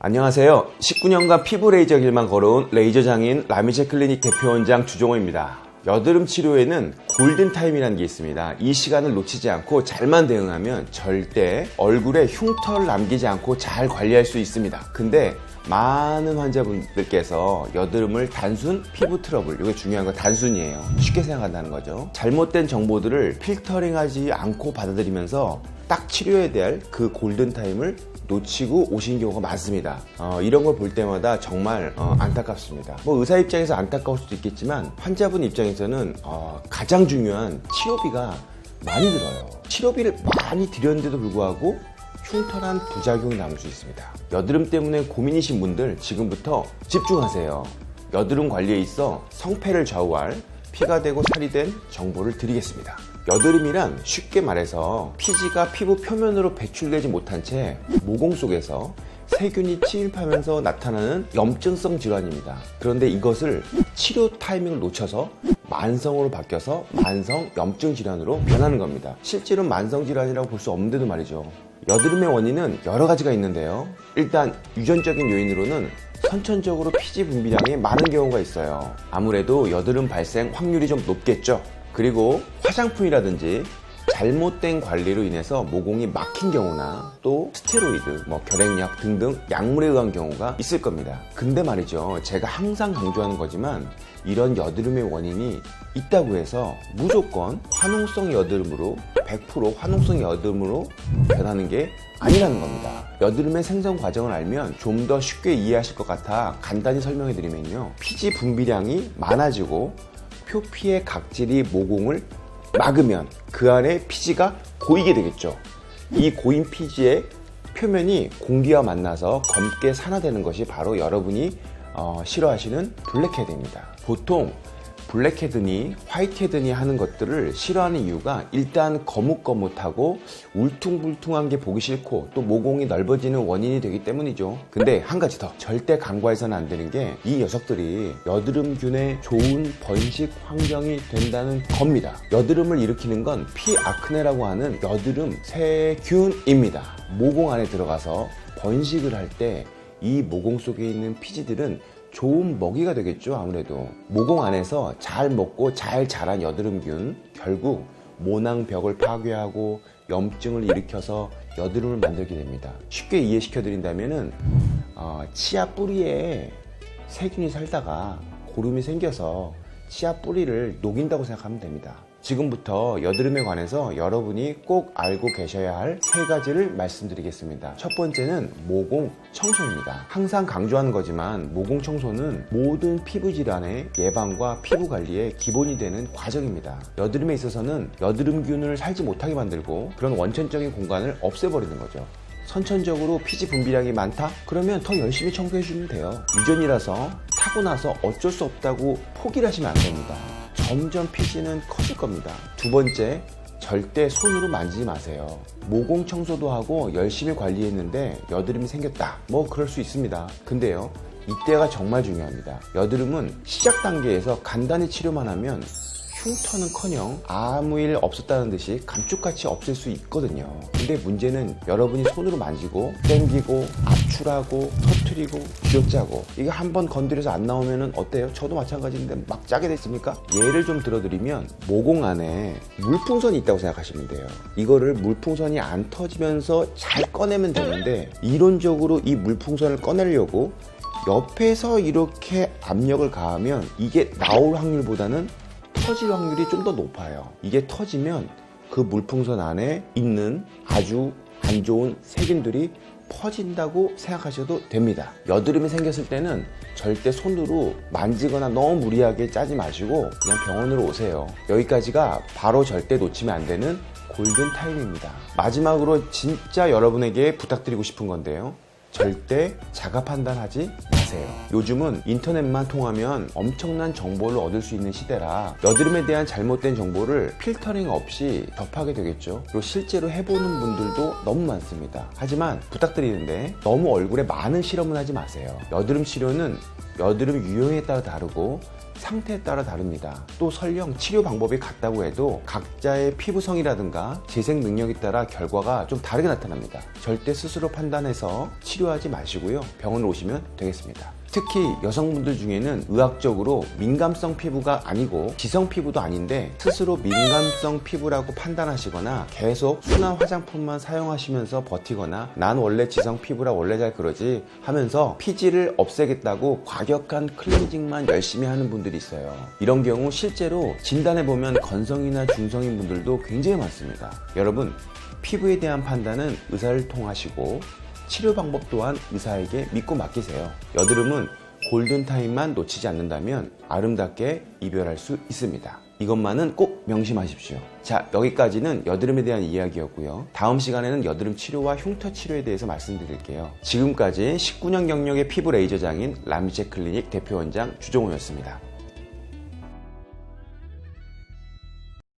안녕하세요. 19년간 피부 레이저 길만 걸어온 레이저 장인 라미쉐 클리닉 대표원장 주종호입니다. 여드름 치료에는 골든타임이라는 게 있습니다. 이 시간을 놓치지 않고 잘만 대응하면 절대 얼굴에 흉터를 남기지 않고 잘 관리할 수 있습니다. 근데 많은 환자분들께서 여드름을 단순 피부 트러블, 이게 중요한 건 단순이에요. 쉽게 생각한다는 거죠. 잘못된 정보들을 필터링하지 않고 받아들이면서 딱 치료해야 될 그 골든타임을 놓치고 오신 경우가 많습니다. 이런 걸 볼 때마다 정말 안타깝습니다. 의사 입장에서 안타까울 수도 있겠지만 환자분 입장에서는 가장 중요한 치료비가 많이 들어요. 치료비를 많이 들였는데도 불구하고 흉터난 부작용이 남을 수 있습니다. 여드름 때문에 고민이신 분들 지금부터 집중하세요. 여드름 관리에 있어 성패를 좌우할 피가 되고 살이 된 정보를 드리겠습니다. 여드름이란 쉽게 말해서 피지가 피부 표면으로 배출되지 못한 채 모공 속에서 세균이 침입하면서 나타나는 염증성 질환입니다. 그런데 이것을 치료 타이밍을 놓쳐서 만성으로 바뀌어서 만성 염증 질환으로 변하는 겁니다. 실제로는 만성 질환이라고 볼 수 없는데도 말이죠. 여드름의 원인은 여러 가지가 있는데요. 일단 유전적인 요인으로는 선천적으로 피지 분비량이 많은 경우가 있어요. 아무래도 여드름 발생 확률이 좀 높겠죠. 그리고 화장품이라든지 잘못된 관리로 인해서 모공이 막힌 경우나 또 스테로이드, 결핵약 등등 약물에 의한 경우가 있을 겁니다. 근데 말이죠, 제가 항상 강조하는 거지만 이런 여드름의 원인이 있다고 해서 무조건 화농성 여드름으로 100% 화농성 여드름으로 변하는 게 아니라는 겁니다. 여드름의 생성 과정을 알면 좀 더 쉽게 이해하실 것 같아 간단히 설명해 드리면요, 피지 분비량이 많아지고 표피의 각질이 모공을 막으면 그 안에 피지가 고이게 되겠죠. 이 고인 피지의 표면이 공기와 만나서 검게 산화되는 것이 바로 여러분이 싫어하시는 블랙헤드입니다. 보통 블랙헤드니 화이트헤드니 하는 것들을 싫어하는 이유가 일단 거뭇거뭇하고 울퉁불퉁한 게 보기 싫고 또 모공이 넓어지는 원인이 되기 때문이죠. 근데 한 가지 더, 절대 간과해서는 안 되는 게 이 녀석들이 여드름균의 좋은 번식 환경이 된다는 겁니다. 여드름을 일으키는 건 피아크네라고 하는 여드름 세균입니다. 모공 안에 들어가서 번식을 할 때 이 모공 속에 있는 피지들은 좋은 먹이가 되겠죠. 아무래도 모공 안에서 잘 먹고 잘 자란 여드름균 결국 모낭벽을 파괴하고 염증을 일으켜서 여드름을 만들게 됩니다. 쉽게 이해시켜 드린다면은 치아 뿌리에 세균이 살다가 고름이 생겨서 치아 뿌리를 녹인다고 생각하면 됩니다. 지금부터 여드름에 관해서 여러분이 꼭 알고 계셔야 할 3가지를 말씀드리겠습니다. 첫 번째는 모공 청소입니다. 항상 강조하는 거지만 모공 청소는 모든 피부 질환의 예방과 피부 관리의 기본이 되는 과정입니다. 여드름에 있어서는 여드름균을 살지 못하게 만들고 그런 원천적인 공간을 없애버리는 거죠. 선천적으로 피지 분비량이 많다? 그러면 더 열심히 청소해주면 돼요. 유전이라서 타고나서 어쩔 수 없다고 포기를 하시면 안 됩니다. 점점 피지는 커질 겁니다. 두 번째, 절대 손으로 만지지 마세요. 모공 청소도 하고 열심히 관리했는데 여드름이 생겼다. 그럴 수 있습니다. 근데요, 이때가 정말 중요합니다. 여드름은 시작 단계에서 간단히 치료만 하면 흉터는커녕 아무 일 없었다는 듯이 감쪽같이 없앨 수 있거든요. 근데 문제는 여러분이 손으로 만지고 땡기고 압출하고 터트리고 쥐어짜고 이게 한번 건드려서 안 나오면 어때요? 저도 마찬가지인데 막 짜게 됐습니까? 예를 좀 들어드리면 모공 안에 물풍선이 있다고 생각하시면 돼요. 이거를 물풍선이 안 터지면서 잘 꺼내면 되는데 이론적으로 이 물풍선을 꺼내려고 옆에서 이렇게 압력을 가하면 이게 나올 확률보다는 터질 확률이 좀 더 높아요. 이게 터지면 그 물풍선 안에 있는 아주 안 좋은 세균들이 퍼진다고 생각하셔도 됩니다. 여드름이 생겼을 때는 절대 손으로 만지거나 너무 무리하게 짜지 마시고 그냥 병원으로 오세요. 여기까지가 바로 절대 놓치면 안 되는 골든타임입니다. 마지막으로 진짜 여러분에게 부탁드리고 싶은 건데요, 절대 자가 판단하지 마세요. 요즘은 인터넷만 통하면 엄청난 정보를 얻을 수 있는 시대라 여드름에 대한 잘못된 정보를 필터링 없이 접하게 되겠죠. 그리고 실제로 해보는 분들도 너무 많습니다. 하지만 부탁드리는데 너무 얼굴에 많은 실험을 하지 마세요. 여드름 치료는 여드름 유형에 따라 다르고 상태에 따라 다릅니다. 또 설령 치료 방법이 같다고 해도 각자의 피부성이라든가 재생 능력에 따라 결과가 좀 다르게 나타납니다. 절대 스스로 판단해서 치료하지 마시고요. 병원을 오시면 되겠습니다. 특히 여성분들 중에는 의학적으로 민감성 피부가 아니고 지성 피부도 아닌데 스스로 민감성 피부라고 판단하시거나 계속 순한 화장품만 사용하시면서 버티거나 난 원래 지성 피부라 원래 잘 그러지 하면서 피지를 없애겠다고 과격한 클렌징만 열심히 하는 분들이 있어요. 이런 경우 실제로 진단해보면 건성이나 중성인 분들도 굉장히 많습니다. 여러분, 피부에 대한 판단은 의사를 통하시고 치료 방법 또한 의사에게 믿고 맡기세요. 여드름은 골든타임만 놓치지 않는다면 아름답게 이별할 수 있습니다. 이것만은 꼭 명심하십시오. 자, 여기까지는 여드름에 대한 이야기였고요. 다음 시간에는 여드름 치료와 흉터 치료에 대해서 말씀드릴게요. 지금까지 19년 경력의 피부 레이저 장인 라미체 클리닉 대표 원장 주종호였습니다.